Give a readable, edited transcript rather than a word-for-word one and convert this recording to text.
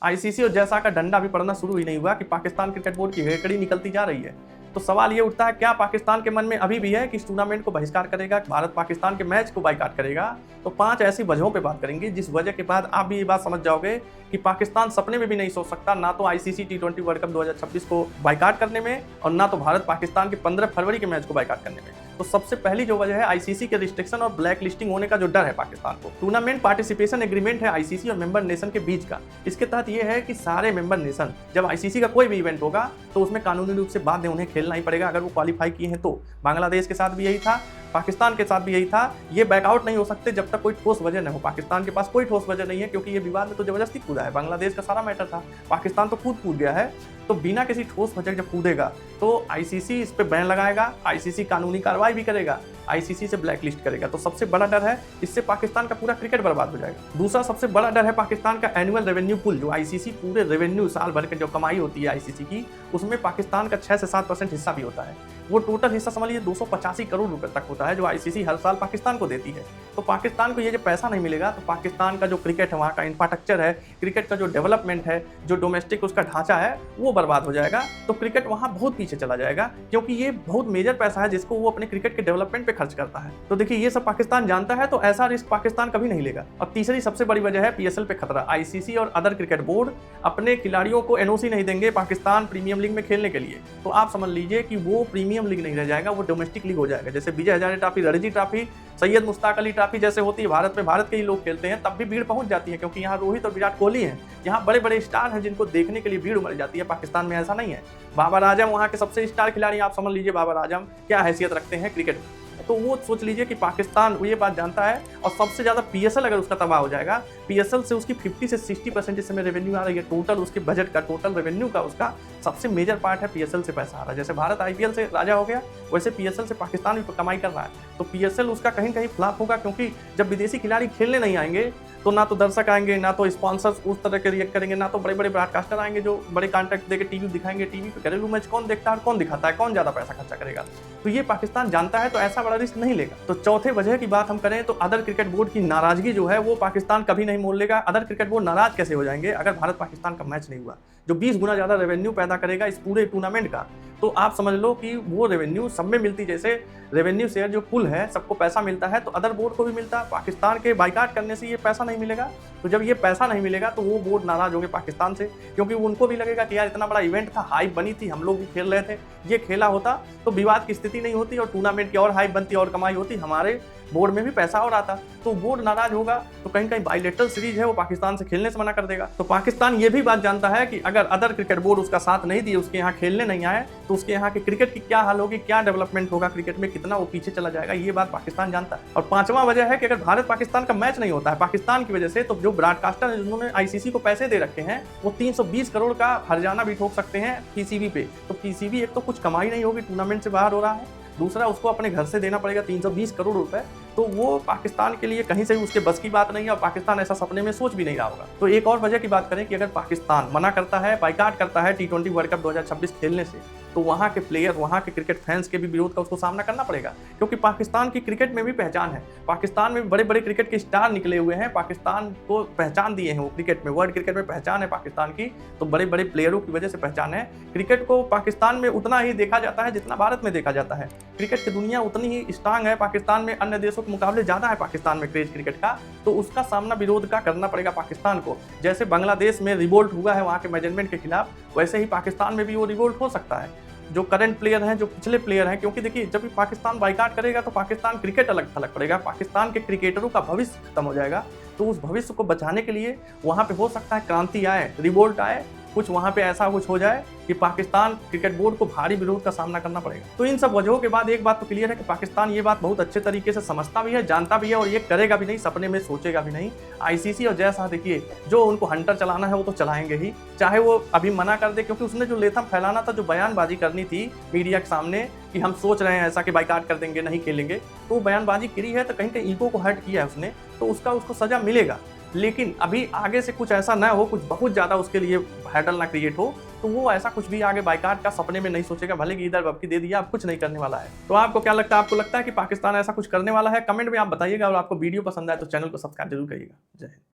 ICC और जैसा का डंडा भी पड़ना शुरू ही नहीं हुआ कि पाकिस्तान क्रिकेट बोर्ड की हेकड़ी निकलती जा रही है। तो सवाल ये उठता है, क्या पाकिस्तान के मन में अभी भी है कि इस टूर्नामेंट को बहिष्कार करेगा, भारत पाकिस्तान के मैच को बाइकाट करेगा? तो 5 ऐसी वजहों पे बात करेंगे जिस वजह के बाद आप भी ये बात समझ जाओगे कि पाकिस्तान सपने में भी नहीं सोच सकता ना तो आईसीसी टी20 वर्ल्ड कप 2026 को बाइकाट करने में और ना तो भारत पाकिस्तान के 15 फरवरी के मैच को बाइकाट करने में। तो सबसे पहली जो वजह है आईसीसी के रिस्ट्रिक्शन और ब्लैक लिस्टिंग होने का जो डर है पाकिस्तान को। टूर्नामेंट पार्टिसिपेशन एग्रीमेंट है आईसीसी और मेंबर नेशन के बीच का। इसके तहत ये है कि सारे मेंबर नेशन जब आईसीसी का कोई भी इवेंट होगा तो उसमें कानूनी रूप से बाध्य उन्हें खेलना ही पड़ेगा अगर वो क्वालिफाई किए हैं तो। बांग्लादेश के साथ भी यही था, पाकिस्तान के साथ भी यही था। ये बैकआउट नहीं हो सकते जब तक कोई ठोस वजह न हो। पाकिस्तान के पास कोई ठोस वजह नहीं है क्योंकि ये विवाद में तो जबरदस्ती कूदा है। बांग्लादेश का सारा मैटर था, पाकिस्तान तो कूद गया है। तो बिना किसी ठोस वजह जब कूदेगा तो आईसीसी इस पे बैन लगाएगा, आईसीसी कानूनी कार्रवाई भी करेगा, आईसीसी से ब्लैक लिस्ट करेगा। तो सबसे बड़ा डर है इससे पाकिस्तान का पूरा क्रिकेट बर्बाद हो जाएगा। दूसरा सबसे बड़ा डर है पाकिस्तान का एनुअल रेवेन्यू पुल। जो आईसीसी पूरे रेवेन्यू साल भर के जो कमाई होती है आईसीसी की, उसमें पाकिस्तान का 6 से 7% हिस्सा भी होता है। वो टोटल हिस्सा समझ लीजिए 285 करोड़ रुपए तक होता है जो आईसीसी हर साल पाकिस्तान को देती है। तो पाकिस्तान को ये जो पैसा नहीं मिलेगा तो पाकिस्तान का जो क्रिकेट है, वहाँ का इंफ्रास्ट्रक्चर है, क्रिकेट का जो डेवलपमेंट है, जो डोमेस्टिक उसका ढांचा है, वो बर्बाद हो जाएगा। तो क्रिकेट वहाँ बहुत पीछे चला जाएगा क्योंकि ये बहुत मेजर पैसा है जिसको वो अपने क्रिकेट के डेवलपमेंट पे खर्च करता है। तो देखिए ये सब पाकिस्तान जानता है, तो ऐसा रिस्क पाकिस्तान कभी नहीं लेगा। और तीसरी सबसे बड़ी वजह है पीएसएल पे खतरा। आईसीसी और अदर क्रिकेट बोर्ड अपने खिलाड़ियों को एनओसी नहीं देंगे पाकिस्तान प्रीमियम लीग में खेलने के लिए। तो आप समझ लीजिए कि वो प्रीमियम लीग नहीं रह जाएगा, वो डोमेस्टिक लीग हो जाएगा। जैसे Vijay Hazare trophy, Ranji trophy, Syed Mushtaq Ali trophy जैसे होती है भारत में, भारत के ही लोग खेलते हैं, तब भी भीड़ पहुंच जाती है क्योंकि यहाँ रोहित और विराट कोहली हैं। यहाँ बड़े बड़े स्टार हैं जिनको देखने के लिए भीड़ उमड़ जाती है। पाकिस्तान में ऐसा नहीं है। बाबर आजम वहाँ के सबसे स्टार खिलाड़ी, आप समझ लीजिए बाबर आजम क्या हैसियत रखते हैं क्रिकेट में। तो वो सोच लीजिए कि पाकिस्तान वो ये बात जानता है। और सबसे ज़्यादा पीएसएल अगर उसका तबाह हो जाएगा, पीएसएल से उसकी 50 से 60% इस समय रेवेन्यू आ रही है। टोटल उसके बजट का, टोटल रेवेन्यू का उसका सबसे मेजर पार्ट है पीएसएल से पैसा आ रहा है। जैसे भारत आईपीएल से राजा हो गया, वैसे पीएसएल से पाकिस्तान भी कमाई कर रहा है। तो पीएसएल उसका कहीं कहीं फ्लॉप होगा क्योंकि जब विदेशी खिलाड़ी खेलने नहीं आएंगे तो ना तो दर्शक आएंगे, ना तो स्पॉन्सर्स उस तरह के रिएक्ट करेंगे, ना तो बड़े बड़े ब्रॉडकास्टर आएंगे जो बड़े कॉन्ट्रैक्ट देकर टीवी दिखाएंगे। टीवी पे घरेलू मैच कौन देखता है और कौन दिखाता है, कौन ज़्यादा पैसा खर्चा करेगा? तो ये पाकिस्तान जानता है, तो ऐसा बड़ा रिस्क नहीं लेगा। तो चौथे वजह की बात हम करें तो अदर क्रिकेट बोर्ड की नाराजगी जो है वो पाकिस्तान कभी नहीं मोल लेगा। अदर क्रिकेट बोर्ड नाराज कैसे हो जाएंगे अगर भारत पाकिस्तान का मैच नहीं हुआ, जो 20 गुना ज़्यादा रेवेन्यू पैदा करेगा इस पूरे टूर्नामेंट का। तो आप समझ लो कि वो रेवेन्यू सब में मिलती, जैसे रेवेन्यू शेयर जो पुल है सबको पैसा मिलता है तो अदर बोर्ड को भी मिलता है। पाकिस्तान के बाइकाट करने से ये पैसा नहीं मिलेगा। तो जब ये पैसा नहीं मिलेगा तो वो बोर्ड नाराज होंगे पाकिस्तान से, क्योंकि उनको भी लगेगा कि यार इतना बड़ा इवेंट था, हाइप बनी थी, हम लोग भी खेल रहे थे, ये खेला होता तो विवाद की स्थिति नहीं होती और टूर्नामेंट की और हाइप बनती और कमाई होती, हमारे बोर्ड में भी पैसा और आता। तो बोर्ड नाराज होगा तो कहीं कहीं बाइलेटरल सीरीज है वो पाकिस्तान से खेलने से मना कर देगा। तो पाकिस्तान ये भी बात जानता है कि अगर अदर क्रिकेट बोर्ड उसका साथ नहीं दिए, उसके यहाँ खेलने नहीं आए, तो उसके यहाँ के क्रिकेट की क्या हाल होगी, क्या डेवलपमेंट होगा क्रिकेट में, कितना वो पीछे चला जाएगा, ये बात पाकिस्तान जानता है। और पांचवा वजह है कि अगर भारत पाकिस्तान का मैच नहीं होता है पाकिस्तान की वजह से, तो जो ब्रॉडकास्टर है जिन्होंने आईसीसी को पैसे दे रखे हैं वो 320 करोड़ का हर्जाना भी ठोक सकते हैं पीसीबी पे। तो पीसीबी एक तो कुछ कमाई नहीं होगी, टूर्नामेंट से बाहर हो रहा है, दूसरा उसको अपने घर से देना पड़ेगा 320 करोड़ रुपए। तो वो पाकिस्तान के लिए कहीं से भी उसके बस की बात नहीं है और पाकिस्तान ऐसा सपने में सोच भी नहीं रहा होगा। तो एक और वजह की बात करें कि अगर पाकिस्तान मना करता है, बाइकाट करता है टी20 वर्ल्ड कप 2026 खेलने से, तो वहाँ के प्लेयर, वहाँ के क्रिकेट फैंस के भी विरोध का उसको सामना करना पड़ेगा। क्योंकि पाकिस्तान की क्रिकेट में भी पहचान है, पाकिस्तान में बड़े बड़े क्रिकेट के स्टार निकले हुए हैं, पाकिस्तान को पहचान दिए हैं वो क्रिकेट में, वर्ल्ड क्रिकेट में पहचान है पाकिस्तान की। तो बड़े बड़े प्लेयरों की वजह से पहचान है। क्रिकेट को पाकिस्तान में उतना ही देखा जाता है जितना भारत में देखा जाता है। क्रिकेट की दुनिया उतनी ही स्ट्रांग है पाकिस्तान में, अन्य देशों के मुकाबले ज़्यादा है पाकिस्तान में क्रेज क्रिकेट का। तो उसका सामना विरोध का करना पड़ेगा पाकिस्तान को। जैसे बांग्लादेश में रिवोल्ट हुआ है वहाँ के मैनेजमेंट के खिलाफ, वैसे ही पाकिस्तान में भी वो रिवोल्ट हो सकता है। जो करंट प्लेयर हैं, जो पिछले प्लेयर हैं, क्योंकि देखिए जब भी पाकिस्तान बाइकाट करेगा तो पाकिस्तान क्रिकेट अलग थलग पड़ेगा, पाकिस्तान के क्रिकेटरों का भविष्य खत्म हो जाएगा। तो उस भविष्य को बचाने के लिए वहाँ पे हो सकता है क्रांति आए, रिवोल्ट आए, कुछ वहाँ पे ऐसा कुछ हो जाए कि पाकिस्तान क्रिकेट बोर्ड को भारी विरोध का सामना करना पड़ेगा। तो इन सब वजहों के बाद एक बात तो क्लियर है कि पाकिस्तान ये बात बहुत अच्छे तरीके से समझता भी है, जानता भी है और ये करेगा भी नहीं, सपने में सोचेगा भी नहीं। आईसीसी और जैसा देखिए जो उनको हंटर चलाना है वो तो चलाएंगे ही, चाहे वो अभी मना कर दे, क्योंकि उसने जो लेथम फैलाना था, जो बयानबाजी करनी थी मीडिया के सामने कि हम सोच रहे हैं ऐसा कि बाइकाट कर देंगे, नहीं खेलेंगे, तो वो बयानबाजी करी है तो कहीं कहीं ईगो को हर्ट किया है उसने, तो उसको सजा मिलेगा। लेकिन अभी आगे से कुछ ऐसा ना हो, कुछ बहुत ज़्यादा उसके लिए हैडल ना क्रिएट हो, तो वो ऐसा कुछ भी आगे बाइकाट का सपने में नहीं सोचेगा, भले कि इधर बब्की दे दिया, अब कुछ नहीं करने वाला है। तो आपको क्या लगता है, आपको लगता है कि पाकिस्तान ऐसा कुछ करने वाला है? कमेंट में आप बताइएगा और आपको वीडियो पसंद आए तो चैनल को सब्सक्राइब जरूर करिएगा। जय हिंद।